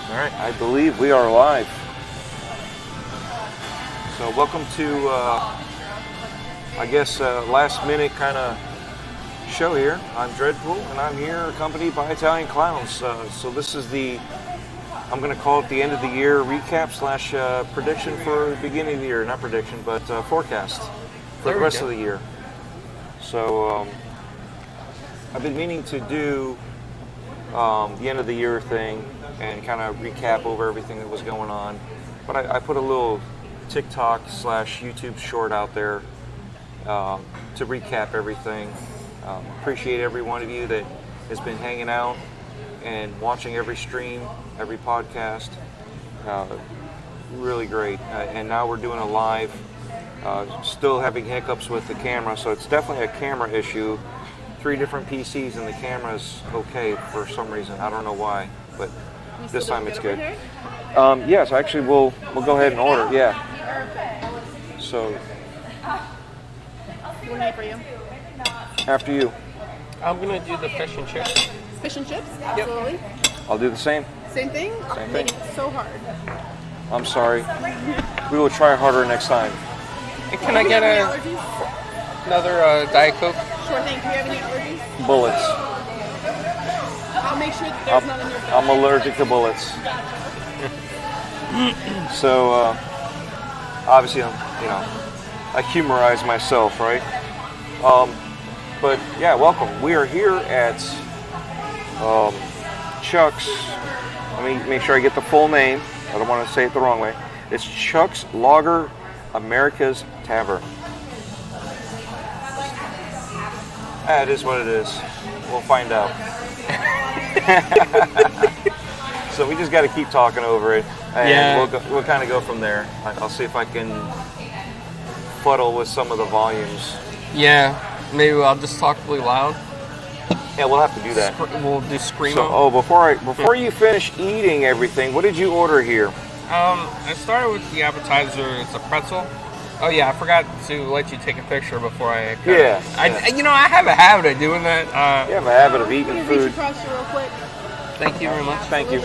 All right, I believe we are live. So welcome to, last minute kind of show here. I'm DREADPOOL, and I'm here accompanied by Italian Clownz. So this is I'm going to call it the end of the year recap / prediction for the beginning of the year. Not prediction, but forecast for the rest of the year. So I've been meaning to do the end of the year thing and kind of recap over everything that was going on. But I put a little TikTok / YouTube short out there to recap everything. Appreciate every one of you that has been hanging out and watching every stream, every podcast. Really great. And now we're doing a live. Still having hiccups with the camera, so it's definitely a camera issue. 3 different PCs and the camera's okay for some reason. I don't know why, but this time it's good. Yes, actually we'll go ahead and order. Yeah. So. What for you? After you. I'm gonna do the fish and chips. Fish and chips? Absolutely. Yep. I'll do the same. Same thing? Same thing. It's so hard. I'm sorry. We will try harder next time. And can I get another Diet Coke? Sure thing. Do you have any allergies? Bullets. I'll make sure that there's none in your food. I'm allergic to bullets. So obviously, I humorize myself, right? But yeah, welcome. We are here at Chuck's. Let me make sure I get the full name. I don't want to say it the wrong way. It's Chuck's Lager America's Tavern. That is what it is. We'll find out. So we just got to keep talking over it, and we'll kind of go from there. I'll see if I can fuddle with some of the volumes. Yeah, maybe I'll just talk really loud. Yeah, we'll have to do that. We'll do screamo. So, before you finish eating everything, what did you order here? I started with the appetizer. It's a pretzel. Oh yeah, I forgot to let you take a picture before I. I have a habit of doing that. You have a habit of eating food. Reach across you real quick. Thank you very much. Thank you.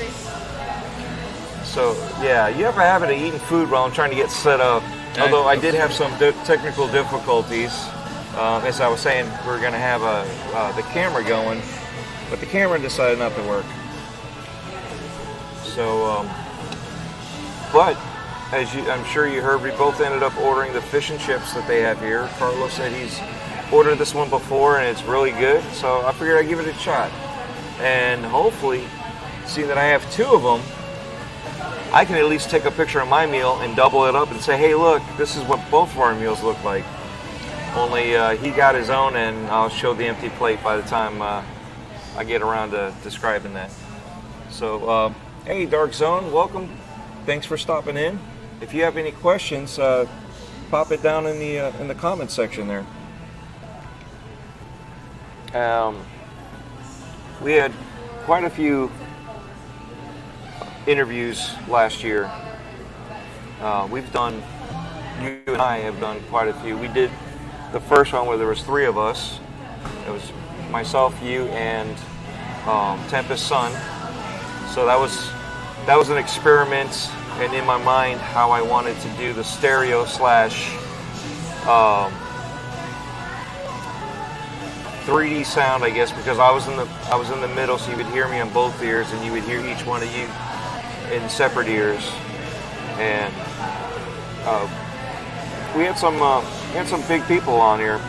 So yeah, you have a habit of eating food while I'm trying to get set up. Although I did have some technical difficulties. As I was saying, we were going to have the camera going, but the camera decided not to work. So, but as I'm sure you heard, we both ended up ordering the fish and chips that they have here. Carlos said he's ordered this one before and it's really good, so I figured I'd give it a shot. And hopefully, seeing that I have 2 of them, I can at least take a picture of my meal and double it up and say, hey, look, this is what both of our meals look like. Only he got his own, and I'll show the empty plate by the time I get around to describing that. So, hey, Dark Zone, welcome. Thanks for stopping in. If you have any questions, pop it down in the comment section there. We had quite a few interviews last year. You and I have done quite a few. We did the first one where there was 3 of us. It was myself, you, and Tempest Sun. So that was an experiment, and in my mind, how I wanted to do the stereo / 3D sound, I guess, because I was in the middle, so you would hear me on both ears, and you would hear each one of you in separate ears. And we had some big people on here.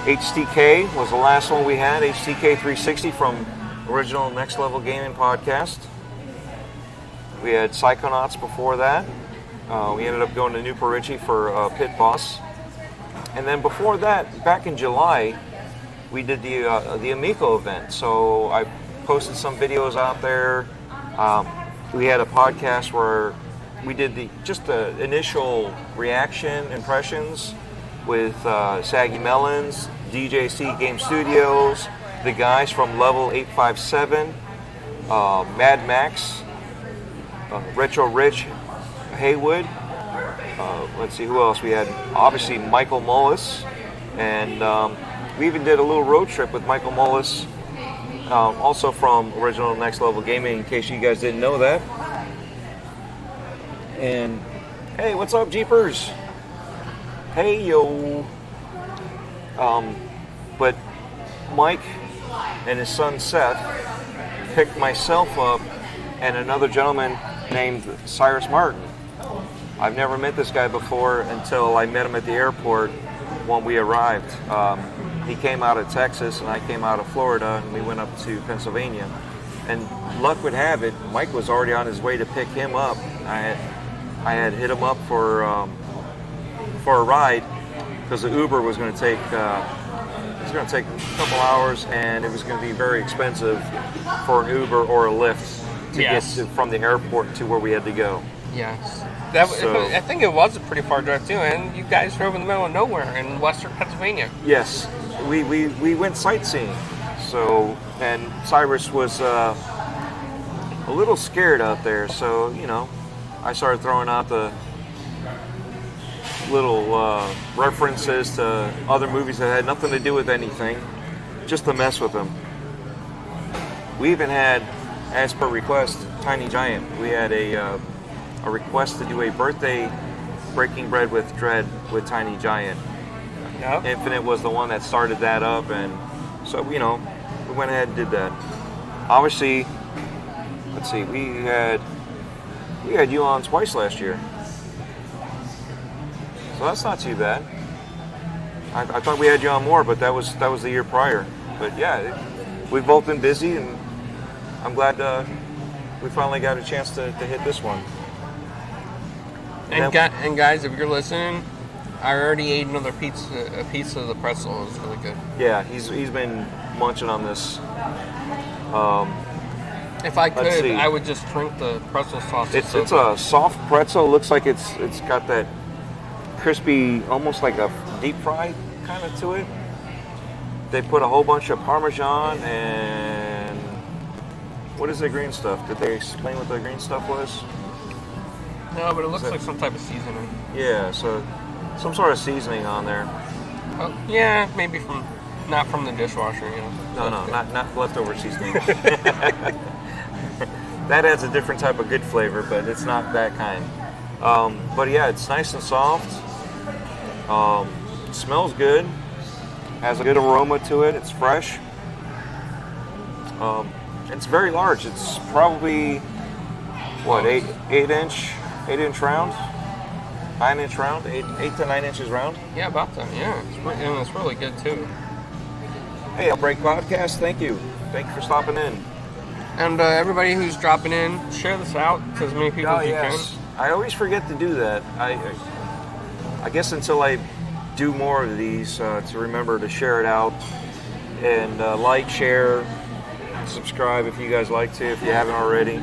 HTK was the last one we had. HTK 360 from Original Next Level Gaming Podcast. We had Psychonauts before that. We ended up going to New Perici for Pit Boss. And then before that, back in July, we did the Amico event. So I posted some videos out there. We had a podcast where we did the initial reaction impressions with Saggy Melons, DJC Game Studios, the guys from Level 857, Mad Max, Retro Rich Haywood. Let's see who else we had. Obviously Michael Mullis, and we even did a little road trip with Michael Mullis, also from Original Next Level Gaming, in case you guys didn't know that. And hey, what's up, Jeepers? Hey, yo. But Mike and his son Seth picked myself up and another gentleman named Cyrus Martin. I've never met this guy before until I met him at the airport when we arrived. He came out of Texas and I came out of Florida, and we went up to Pennsylvania. And luck would have it, Mike was already on his way to pick him up. I had hit him up for a ride because the Uber was going to take a couple hours, and it was going to be very expensive for an Uber or a Lyft to get from the airport to where we had to go. Yes. I think it was a pretty far drive too, and you guys drove in the middle of nowhere in western Pennsylvania. Yes, we went sightseeing. So, and Cyrus was a little scared out there, so I started throwing out the little references to other movies that had nothing to do with anything, just to mess with him. We even had, as per request, Tiny Giant. We had a request to do a birthday Breaking Bread with Dread with Tiny Giant. Yep. Infinite was the one that started that up, and so we went ahead and did that. Obviously, let's see, we had you on twice last year, so that's not too bad. I thought we had you on more, but that was the year prior. But yeah, we've both been busy, and I'm glad we finally got a chance to hit this one. And guys, if you're listening, I already ate another pizza. A piece of the pretzel. It was really good. Yeah, he's been munching on this. If I could, I would just drink the pretzel sauce. It's a soft pretzel. It looks like it's got that crispy, almost like a deep fried kind of to it. They put a whole bunch of Parmesan and what is the green stuff? Did they explain what the green stuff was? No, but it looks like some type of seasoning. Yeah, so some sort of seasoning on there. Oh, yeah, maybe not from the dishwasher, No, not leftover seasoning. That adds a different type of good flavor, but it's not that kind. But yeah, it's nice and soft. Smells good. Has a good aroma to it. It's fresh. It's very large. It's probably what, 8-inch round, 9-inch round, 8 to 9 inches round. Yeah, about that. Yeah, it's really good too. Hey, Outbreak Podcast. Thank you for stopping in. And everybody who's dropping in, share this out to as many people as you can. I always forget to do that. I guess until I do more of these, to remember to share it out and like, share, subscribe if you guys like to, if you haven't already.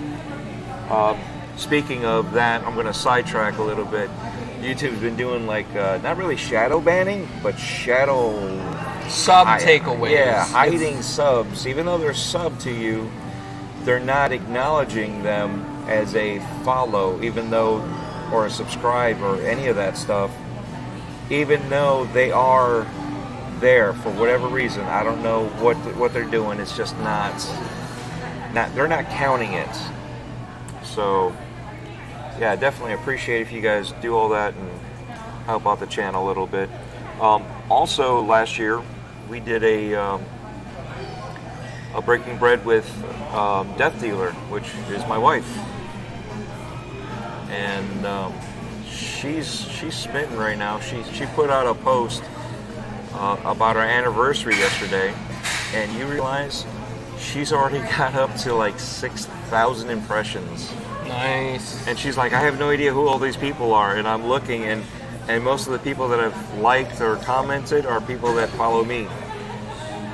Speaking of that, I'm going to sidetrack a little bit. YouTube's been doing not really shadow banning, but shadow sub takeaways. Yeah, hiding subs. Even though they're sub to you, they're not acknowledging them as a follow, or a subscribe or any of that stuff, even though they are there for whatever reason. I don't know what they're doing. It's just not they're not counting it. So yeah, definitely appreciate if you guys do all that and help out the channel a little bit. Also, last year we did a Breaking Bread with Death Dealer, which is my wife, and she's smitten right now. She put out a post about our anniversary yesterday, and you realize she's already got up to like 6,000 impressions. Nice. And she's like, I have no idea who all these people are, and I'm looking, and most of the people that have liked or commented are people that follow me.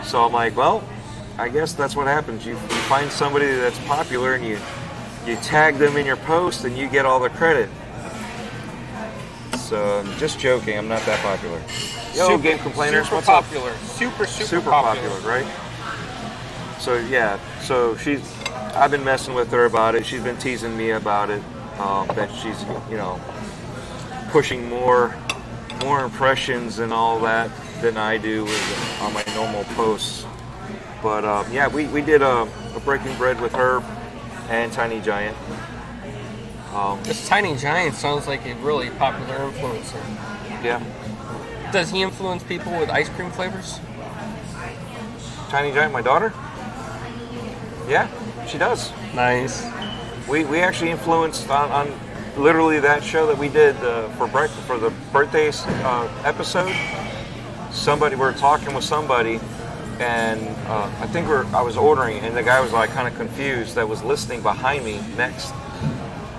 So I'm like, well, I guess that's what happens. You find somebody that's popular and you tag them in your post and you get all the credit. So I'm just joking. I'm not that popular. Yo, Game Complainers, super what's popular. up? Super popular, right? So yeah, I've been messing with her about it. She's been teasing me about it. That she's pushing more impressions and all that than I do on my normal posts. But yeah, we did a Breaking Bread with her and Tiny Giant. This Tiny Giant sounds like a really popular influencer. Yeah. Does he influence people with ice cream flavors? Tiny Giant, my daughter? Yeah, she does. Nice. We actually influenced on literally that show that we did for the birthday episode. We were talking with somebody, and I think I was ordering, and the guy was like kind of confused that was listening behind me next.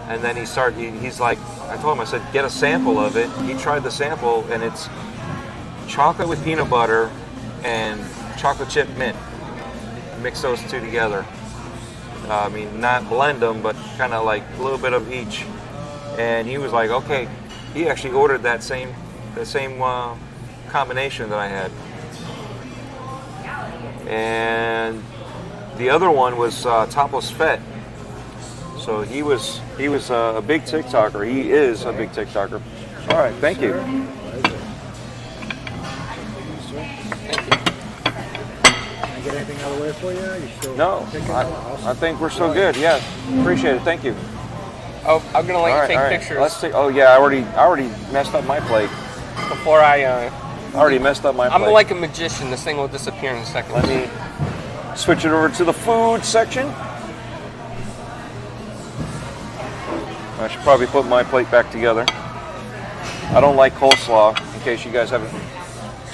And then he's like, I told him, I said, get a sample of it. He tried the sample, and it's chocolate with peanut butter and chocolate chip mint. Mix those two together. I mean, not blend them, but kind of like a little bit of each. And he was like, okay. He actually ordered the same combination that I had. And the other one was Topless Fet. So he was a big TikToker. He is a big TikToker. All right, thank you. Thank you. Can I get anything out of the way for you? You still No, I think we're still good. Yeah, appreciate it. Thank you. Oh, I'm gonna let you take pictures. Let's see. Oh yeah, I already messed up my plate. Before I already messed up my plate. I'm like a magician. This thing will disappear in a second. Let me switch it over to the food section. I should probably put my plate back together. I don't like coleslaw, in case you guys haven't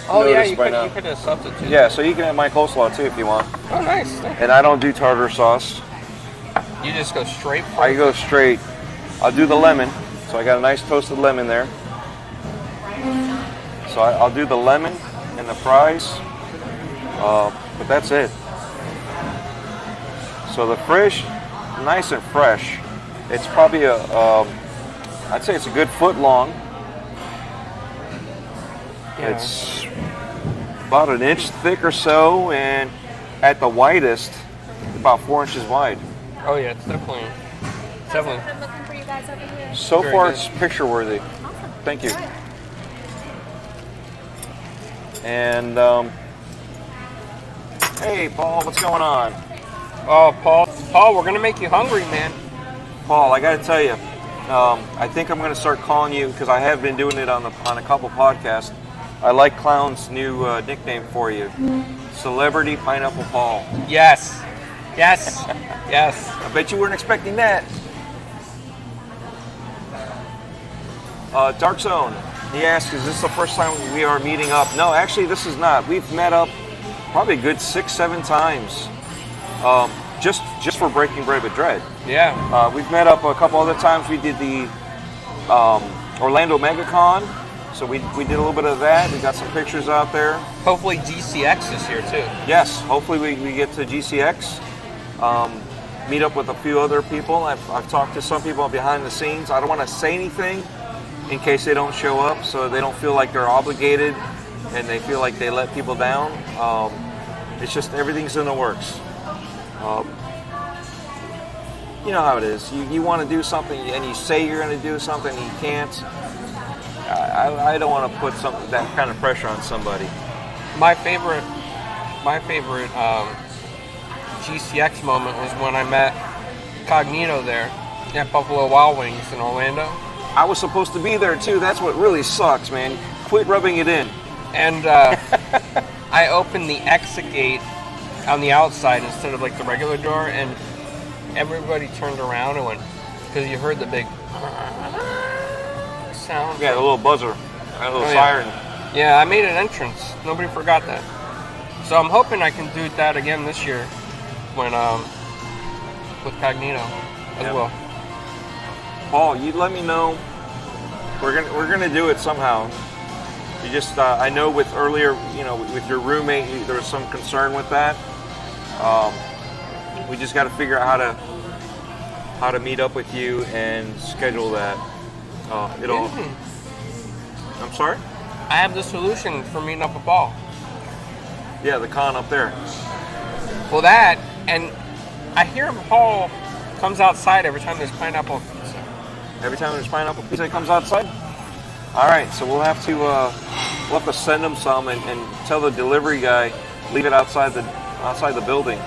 noticed by now. You could have substituted. Yeah, so you can have my coleslaw too if you want. Oh, nice. And I don't do tartar sauce. You just go straight for I go straight. I'll do the lemon. So I got a nice toasted lemon there. So I'll do the lemon and the fries. But that's it. So the fish, nice and fresh. It's probably I'd say it's a good foot long. Yeah. It's about an inch thick or so, and at the widest, about 4 inches wide. Oh yeah, it's definitely. I've been looking for you guys over here. So Very far, good. it's picture worthy. Awesome. Thank you. All right. And hey, Paul, what's going on? Oh, Paul, we're gonna make you hungry, man. Paul, I got to tell you, I think I'm going to start calling you, because I have been doing it on a couple podcasts. I like Clownz' new nickname for you, Celebrity Pineapple Paul. Yes. Yes. I bet you weren't expecting that. Dark Zone, he asked, is this the first time we are meeting up? No, actually, this is not. We've met up probably a good 6-7 times, just for Breaking Bread with Dread. Yeah. We've met up a couple other times. We did the Orlando MegaCon, so we did a little bit of that. We got some pictures out there. Hopefully GCX this year too. Yes, hopefully we get to GCX. Meet up with a few other people. I've talked to some people behind the scenes. I don't want to say anything in case they don't show up, so they don't feel like they're obligated and they feel like they let people down. It's just everything's in the works. You know how it is. You want to do something and you say you're going to do something and you can't. I don't want to put that kind of pressure on somebody. My favorite GCX moment was when I met Cognito there at Buffalo Wild Wings in Orlando. I was supposed to be there too. That's what really sucks, man. Quit rubbing it in. And I opened the exit gate on the outside instead of like the regular door, and everybody turned around and went, because you heard the big sound. Yeah, the little buzzer, a little siren. Yeah, I made an entrance. Nobody forgot that. So I'm hoping I can do that again this year when with Cognito as well. Paul, you let me know. We're gonna do it somehow. You just I know with earlier, with your roommate, there was some concern with that. We just got to figure out how to meet up with you and schedule that. I'm sorry? I have the solution for meeting up with Paul. Yeah, the con up there. Well, that, and I hear Paul comes outside every time there's pineapple pizza. Every time there's pineapple pizza, it comes outside? All right, so we'll have to send him some and tell the delivery guy, leave it outside the building.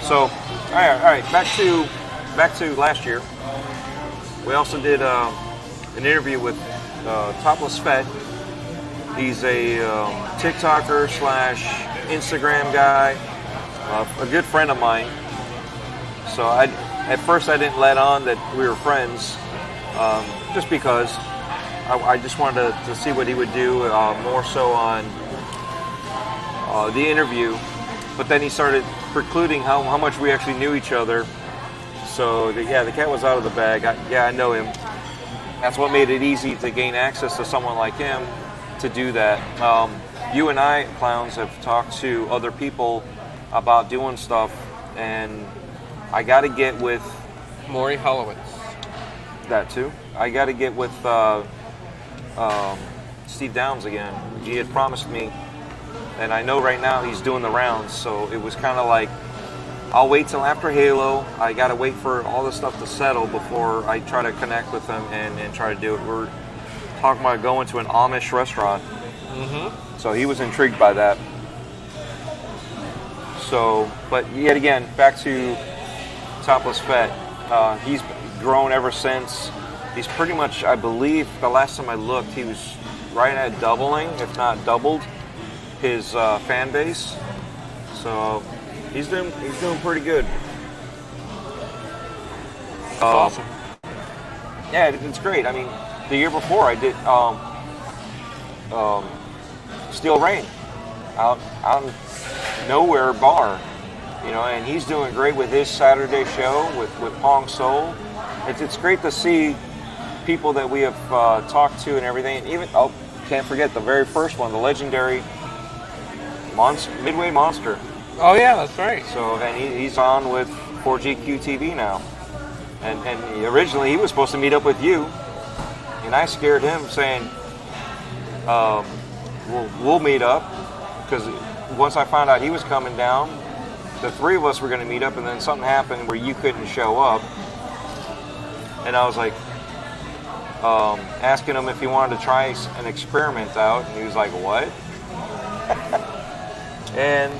So, all right. Back to last year. We also did an interview with Topless Fett. He's a TikToker / Instagram guy, a good friend of mine. So at first I didn't let on that we were friends, just because I just wanted to see what he would do, more so on the interview. But then he started precluding how much we actually knew each other. So the cat was out of the bag. I know him. That's what made it easy to gain access to someone like him to do that. You and I, Clownz, have talked to other people about doing stuff, and I got to get with Maury Hollowitz. that too. I got to get with Steve Downs again. He had promised me, and I know right now he's doing the rounds, so it was kind of like, I'll wait till after Halo. I got to wait for all this stuff to settle before I try to connect with him and try to do it. We're talking about going to an Amish restaurant. Mm-hmm. So he was intrigued by that. So, but yet again, back to Topless Fett. He's grown ever since. He's pretty much, I believe, the last time I looked, he was right at doubling, if not doubled, his fan base. So he's doing pretty good. Awesome. Yeah, it's great. I mean, the year before I did Steel Rain out in Nowhere Bar, and he's doing great with his Saturday show with Pong Soul. It's great to see people that we have talked to and everything. And even can't forget the very first one, the legendary Midway Monster. Oh yeah, that's right. So and he's on with 4GQ TV now. And originally he was supposed to meet up with you, and I scared him saying, we'll meet up, because once I found out he was coming down, the three of us were going to meet up, and then something happened where you couldn't show up. And I was like, asking him if he wanted to try an experiment out, and he was like, what? And,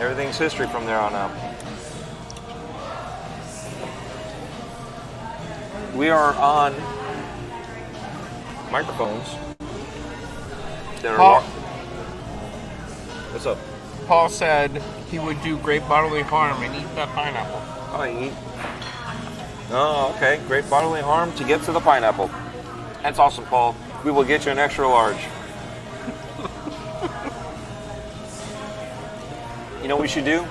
everything's history from there on out. We are on microphones that are... Paul, What's up? Paul said he would do great bodily harm and eat that pineapple. Oh, okay. Great bodily harm to get to the pineapple. That's awesome, Paul. We will get you an extra large. You know what we should do?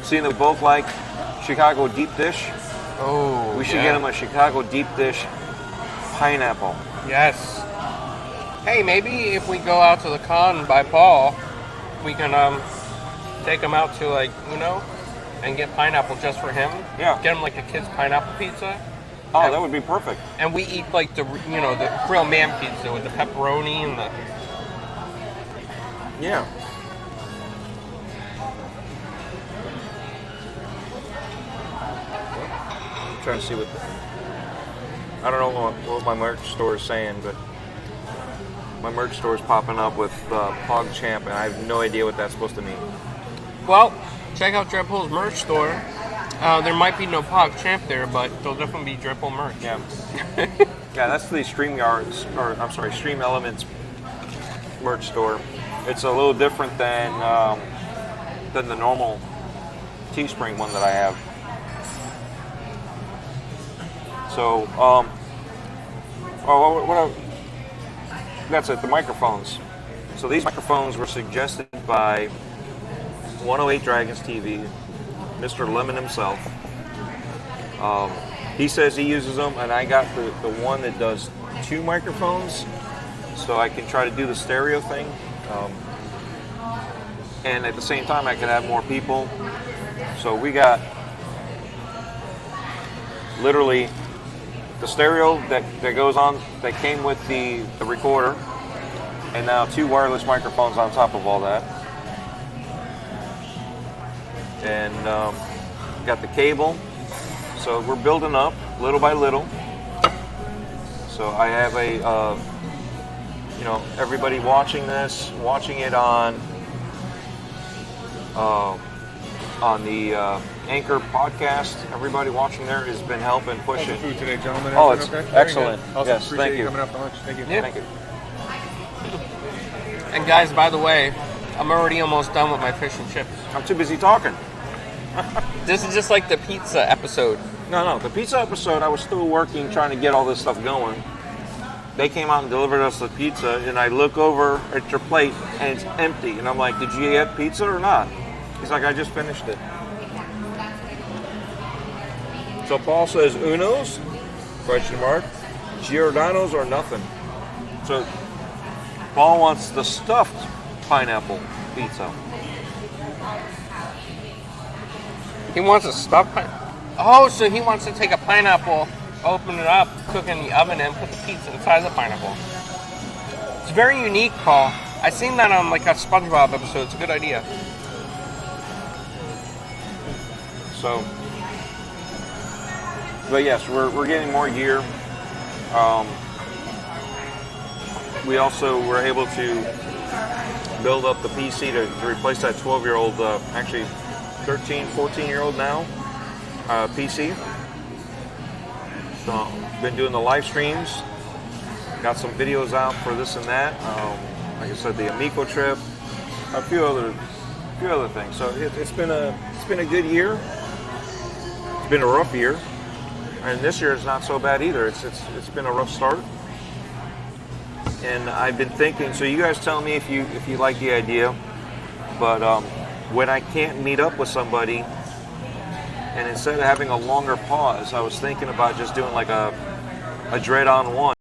Seeing that we both like Chicago deep dish, we should get him a Chicago deep dish pineapple. Yes. Hey, maybe if we go out to the con by Paul, we can take him out to Uno and get pineapple just for him. Yeah. Get him like a kid's pineapple pizza. Oh, that would be perfect. And we eat like the real man pizza with the pepperoni and the... Yeah. I'm trying to see I don't know what my merch store is saying, but my merch store is popping up with PogChamp, and I have no idea what that's supposed to mean. Well, check out DREADPOOL's merch store. There might be no PogChamp there, but there'll definitely be DREADPOOL merch. Yeah. Yeah, that's the Stream Elements merch store. It's a little different than the normal Teespring one that I have. So, that's it, the microphones. So these microphones were suggested by 108 Dragons TV, Mr. Lemon himself. He says he uses them, and I got the one that does 2 microphones, so I can try to do the stereo thing. And at the same time, I can have more people. So we got literally the stereo that goes on, that came with the recorder, and now 2 wireless microphones on top of all that. And got the cable. So we're building up little by little. So I have everybody watching it on on the Anchor podcast. Everybody watching there has been helping How's pushing. the food today, gentlemen? Oh, Everything it's okay? excellent. Awesome. Yes, Appreciate thank you. coming out for lunch. Thank you. Yeah. Thank you. And guys, by the way, I'm already almost done with my fish and chips. I'm too busy talking. This is just like the pizza episode. No, the pizza episode, I was still working, trying to get all this stuff going. They came out and delivered us the pizza, and I look over at your plate, and it's empty. And I'm like, did you get pizza or not? He's like, I just finished it. So Paul says, Unos? Question mark. Giordano's or nothing. So Paul wants the stuffed pineapple pizza. He wants a stuffed pineapple. Oh, so he wants to take a pineapple, open it up, cook it in the oven, and put the pizza inside the pineapple. It's very unique, Paul. I seen that on like a SpongeBob episode. It's a good idea. So, but yes, we're getting more gear. We also were able to build up the PC to replace that 12-year-old, actually 13, 14-year-old now PC. So, been doing the live streams. Got some videos out for this and that. Like I said, the Amico trip, a few other things. So it's been a good year. It's been a rough year, and this year is not so bad either. It's been a rough start. And I've been thinking. So you guys tell me if you like the idea. But when I can't meet up with somebody, and instead of having a longer pause, I was thinking about just doing like a dread on one.